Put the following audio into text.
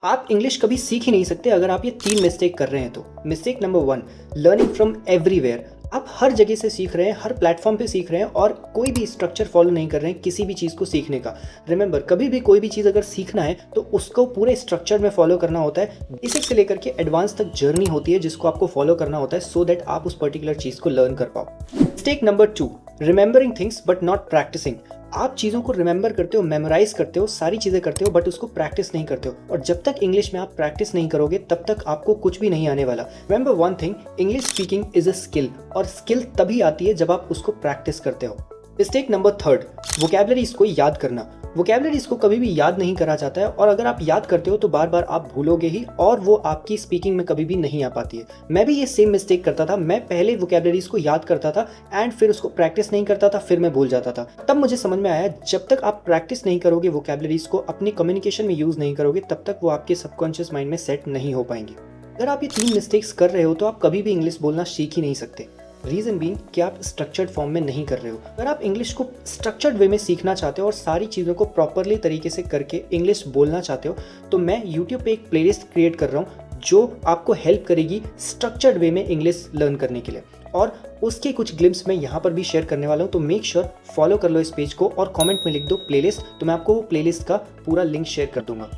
आप इंग्लिश कभी सीख ही नहीं सकते अगर आप ये 3 मिस्टेक कर रहे हैं तो। Mistake number 1, learning from everywhere. आप हर जगह से सीख रहे हैं, हर प्लेटफॉर्म पे सीख रहे हैं और कोई भी स्ट्रक्चर फॉलो नहीं कर रहे हैं किसी भी चीज़ को सीखने का। रिमेंबर, कभी भी कोई भी चीज़ अगर सीखना है तो उसको पूरे स्ट्रक्चर में फॉलो करना होता है। बेसिक से लेकर के एडवांस तक जर्नी होती है जिसको आपको फॉलो करना होता है सो दैट आप उस पर्टिकुलर चीज़ को लर्न कर पाओ। Mistake number 2, remembering things but not practising. आप चीज़ों को रिमेंबर करते हो, मेमोराइज करते हो, सारी चीज़ें करते हो बट उसको प्रैक्टिस नहीं करते हो। और जब तक इंग्लिश में आप प्रैक्टिस नहीं करोगे तब तक आपको कुछ भी नहीं आने वाला। Remember one thing, English speaking is a skill और स्किल तभी आती है जब आप उसको प्रैक्टिस करते हो। मिस्टेक नंबर 3, वोकैबुलरीज को याद करना। वोकैबुलरीज को कभी भी याद नहीं करा जाता है और अगर आप याद करते हो तो बार बार आप भूलोगे ही और वो आपकी स्पीकिंग में कभी भी नहीं आ पाती है। मैं भी ये सेम मिस्टेक करता था। मैं पहले वोकैबुलरीज को याद करता था एंड फिर उसको प्रैक्टिस नहीं करता था, फिर मैं भूल जाता था। तब मुझे समझ में आया जब तक आप प्रैक्टिस नहीं करोगे वोकैबुलरीज को, अपनी कम्युनिकेशन में यूज़ नहीं करोगे, तब तक वो आपके सबकॉन्शियस माइंड में सेट नहीं हो पाएंगी। अगर आप ये 3 मिस्टेक्स कर रहे हो तो आप कभी भी इंग्लिश बोलना सीख ही नहीं सकते। रीज़न बीइंग कि आप स्ट्रक्चर्ड फॉर्म में नहीं कर रहे हो। अगर आप इंग्लिश को स्ट्रक्चर्ड वे में सीखना चाहते हो और सारी चीज़ों को प्रॉपरली तरीके से करके इंग्लिश बोलना चाहते हो तो मैं यूट्यूब पे एक प्लेलिस्ट क्रिएट कर रहा हूँ जो आपको हेल्प करेगी स्ट्रक्चर्ड वे में इंग्लिश लर्न करने के लिए। और उसके कुछ ग्लिम्स मैं यहाँ पर भी शेयर करने वाला हूँ, तो मेक श्योर फॉलो कर लो इस पेज को और कॉमेंट में लिख दो प्लेलिस्ट, तो मैं आपको वो प्लेलिस्ट का पूरा लिंक शेयर कर दूंगा।